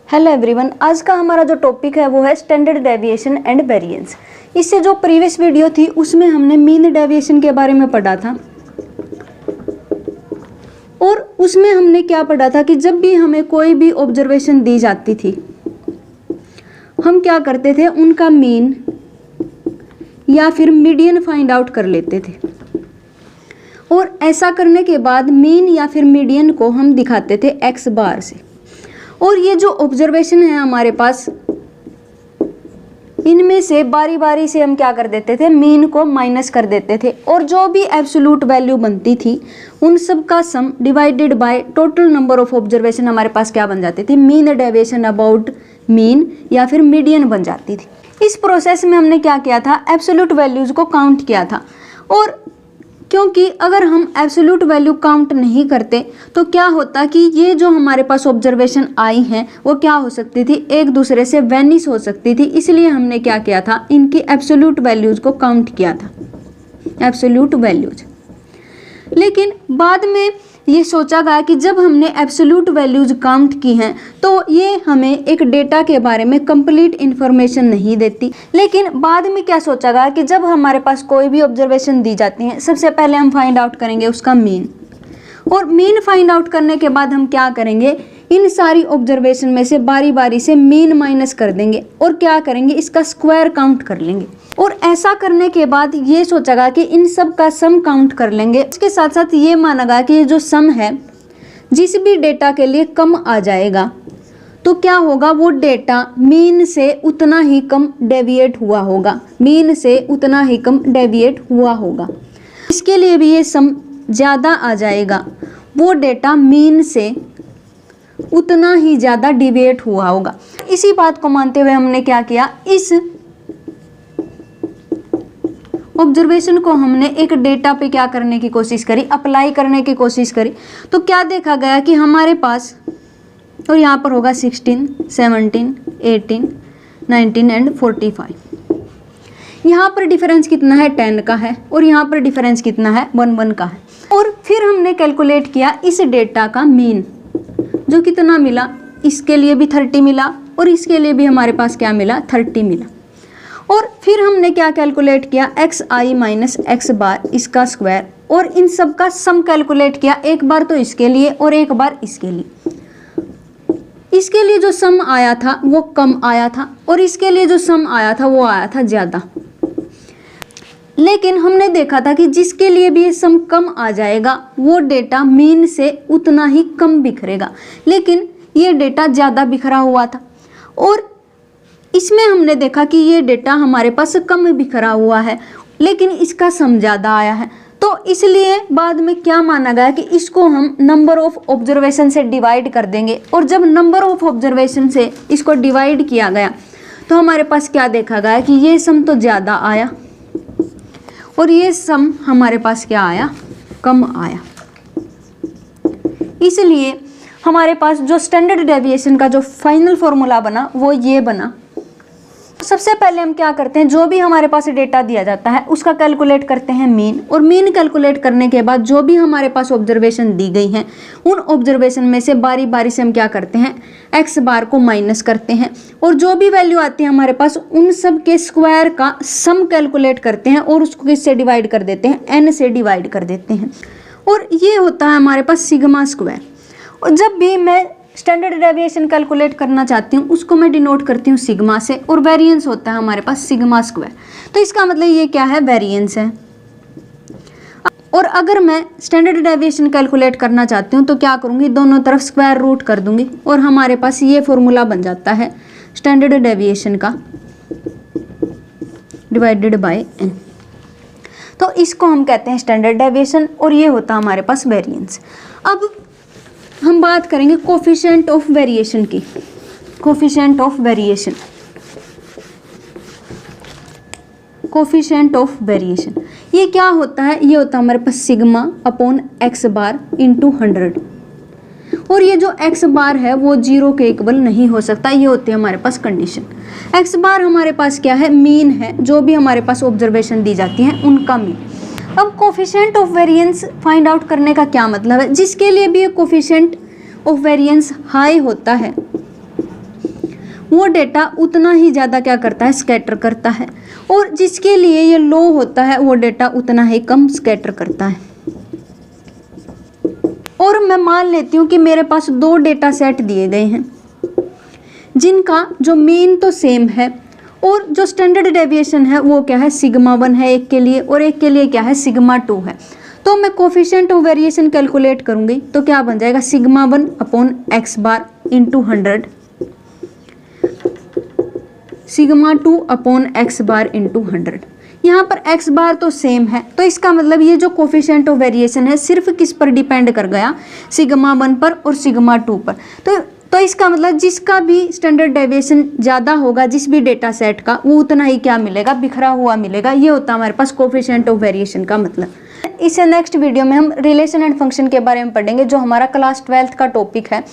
Hello everyone, आज का हमारा जो टॉपिक है वो है स्टैंडर्ड डेविएशन एंड वेरिएंस। इससे जो प्रीवियस वीडियो थी उसमें हमने मीन डेविएशन के बारे में पढ़ा था और उसमें हमने क्या पढ़ा था कि जब भी हमें कोई भी ऑब्जर्वेशन दी जाती थी हम क्या करते थे, उनका मीन या फिर मीडियन फाइंड आउट कर लेते थे और ऐसा करने के बाद मीन या फिर मीडियन को हम दिखाते थे एक्स बार से। और ये जो ऑब्जर्वेशन है हमारे पास, इनमें से बारी बारी से हम क्या कर देते थे, मीन को माइनस कर देते थे और जो भी एब्सोल्यूट वैल्यू बनती थी उन सब का सम divided by total number of observation हमारे पास क्या बन जाती थी, मीन डेविएशन अबाउट मीन या फिर मीडियन बन जाती थी। इस प्रोसेस में हमने क्या किया था, एब्सोल्यूट वैल्यूज को काउंट किया था। और क्योंकि अगर हम एब्सोल्यूट वैल्यू काउंट नहीं करते तो क्या होता कि ये जो हमारे पास ऑब्जर्वेशन आई हैं वो क्या हो सकती थी, एक दूसरे से वैनिश हो सकती थी। इसलिए हमने क्या किया था, इनकी एब्सोल्यूट वैल्यूज को काउंट किया था, एब्सोल्यूट वैल्यूज। लेकिन बाद में ये सोचा गया कि जब हमने एब्सोल्यूट वैल्यूज काउंट की हैं तो ये हमें एक डेटा के बारे में कंप्लीट इन्फॉर्मेशन नहीं देती। लेकिन बाद में क्या सोचा गया कि जब हमारे पास कोई भी ऑब्जर्वेशन दी जाती है सबसे पहले हम फाइंड आउट करेंगे उसका मीन, और मीन फाइंड आउट करने के बाद हम क्या करेंगे, इन सारी ऑब्जर्वेशन में से बारी बारी से मीन माइनस कर देंगे और क्या करेंगे, इसका स्क्वायर काउंट कर लेंगे। और ऐसा करने के बाद ये सोचा गया कि इन सब का सम काउंट कर लेंगे। इसके साथ साथ ये माना गया कि ये जो सम है जिस भी डेटा के लिए कम आ जाएगा तो क्या होगा, वो डेटा मीन से उतना ही कम डेविएट हुआ होगा, मीन से उतना ही कम डेविएट हुआ होगा। इसके लिए भी ये सम ज़्यादा आ जाएगा, वो डेटा मीन से उतना ही ज़्यादा डिविएट हुआ होगा। इसी बात को मानते हुए हमने क्या किया, इस ऑब्जर्वेशन को हमने एक डेटा पे क्या करने की कोशिश करी, अप्लाई करने की कोशिश करी। तो क्या देखा गया कि हमारे पास, और यहाँ पर होगा 16, 17, 18, 19 एंड 45। यहाँ पर डिफरेंस कितना है, 10 का है, और यहाँ पर डिफरेंस कितना है, 1 का है। और फिर हमने कैलकुलेट किया इस डेटा का मीन, जो कितना मिला, इसके लिए भी 30 मिला और इसके लिए भी हमारे पास क्या मिला, 30 मिला। और फिर हमने क्या कैलकुलेट किया, एक्स आई माइनस एक्स बार इसका स्क्वायर, और इन सब का सम कैलकुलेट किया, एक बार तो इसके लिए और एक बार इसके लिए। इसके लिए जो सम आया था वो कम आया था और इसके लिए जो सम आया था वो आया था ज़्यादा। लेकिन हमने देखा था कि जिसके लिए भी ये सम कम आ जाएगा वो डेटा मीन से उतना ही कम बिखरेगा, लेकिन ये डेटा ज़्यादा बिखरा हुआ था। और इसमें हमने देखा कि ये डेटा हमारे पास कम बिखरा हुआ है लेकिन इसका सम ज़्यादा आया है। तो इसलिए बाद में क्या माना गया कि इसको हम नंबर ऑफ ऑब्जर्वेशन से डिवाइड कर देंगे, और जब नंबर ऑफ ऑब्जर्वेशन से इसको डिवाइड किया गया तो हमारे पास क्या देखा गया कि ये सम तो ज़्यादा आया और ये सम हमारे पास क्या आया, कम आया। इसलिए हमारे पास जो स्टैंडर्ड डेविएशन का जो फाइनल फॉर्मूला बना वो ये बना। सबसे पहले हम क्या करते हैं, जो भी हमारे पास डेटा दिया जाता है उसका कैलकुलेट करते हैं मीन, और मीन कैलकुलेट करने के बाद जो भी हमारे पास ऑब्जर्वेशन दी गई हैं उन ऑब्जर्वेशन में से बारी बारी से हम क्या करते हैं, एक्स बार को माइनस करते हैं और जो भी वैल्यू आती है हमारे पास उन सब के स्क्वायर का सम कैलकुलेट करते हैं और उसको किससे डिवाइड कर देते हैं, एन से डिवाइड कर देते हैं, और ये होता है हमारे पास सिग्मा स्क्वायर। और जब भी मैं स्टैंडर्ड डेविएशन कैलकुलेट करना चाहती हूँ उसको मैं डिनोट करती हूँ सिग्मा से, और वेरिएंस होता है हमारे पास सिग्मा स्क्वायर। तो इसका मतलब ये क्या है, वेरिएंस है। और अगर मैं स्टैंडर्ड डेविएशन कैलकुलेट करना चाहती हूँ तो क्या करूँगी, दोनों तरफ स्क्वायर रूट कर दूंगी और हमारे पास ये फॉर्मूला बन जाता है स्टैंडर्ड डेविएशन का डिवाइडेड बाय एन। तो इसको हम कहते हैं स्टैंडर्ड डेविएशन और ये होता है हमारे पास वेरिएंस। अब हम बात करेंगे कोफिशिएंट ऑफ वेरिएशन की। Coefficient of variation, coefficient of variation ये क्या होता है, ये होता है हमारे पास sigma upon x bar into 100। और ये जो एक्स बार है वो 0 के इक्वल नहीं हो सकता, ये होती है हमारे पास कंडीशन। एक्स बार हमारे पास क्या है, मीन है, जो भी हमारे पास ऑब्जर्वेशन दी जाती हैं उनका मीन। अब coefficient of variance find out करने का क्या मतलब है, जिसके लिए भी ये कोफिशिएंट ऑफ वेरिएंस हाई होता है वो डेटा उतना ही ज़्यादा क्या करता है, स्कैटर करता है, और जिसके लिए ये लो होता है वो डेटा उतना ही कम स्कैटर करता है। और मैं मान लेती हूँ कि मेरे पास 2 डेटा सेट दिए गए हैं जिनका जो मीन तो सेम है और जो स्टैंडर्ड डेविएशन है वो क्या है, सिग्मा 1 है एक के लिए और एक के लिए क्या है, सिग्मा 2 है। तो मैं कोफिशिएंट ऑफ वेरिएशन कैलकुलेट करूंगी तो क्या बन जाएगा, sigma 1 upon x bar into 100, sigma 2 upon x bar into 100। यहाँ पर x बार तो सेम है, तो इसका मतलब ये जो कोफिशिएंट ऑफ वेरिएशन है सिर्फ किस पर डिपेंड कर गया, सिग्मा 1 पर और सिग्मा 2 पर। तो इसका मतलब जिसका भी स्टैंडर्ड डेविएशन ज़्यादा होगा जिस भी डेटा सेट का, वो उतना ही क्या मिलेगा, बिखरा हुआ मिलेगा। ये होता है हमारे पास कोफिशिएंट ऑफ वेरिएशन का मतलब। इस नेक्स्ट वीडियो में हम रिलेशन एंड फंक्शन के बारे में पढ़ेंगे जो हमारा क्लास 12th का टॉपिक है।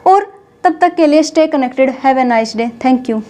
और तब तक के लिए stay connected, have a nice day, thank you.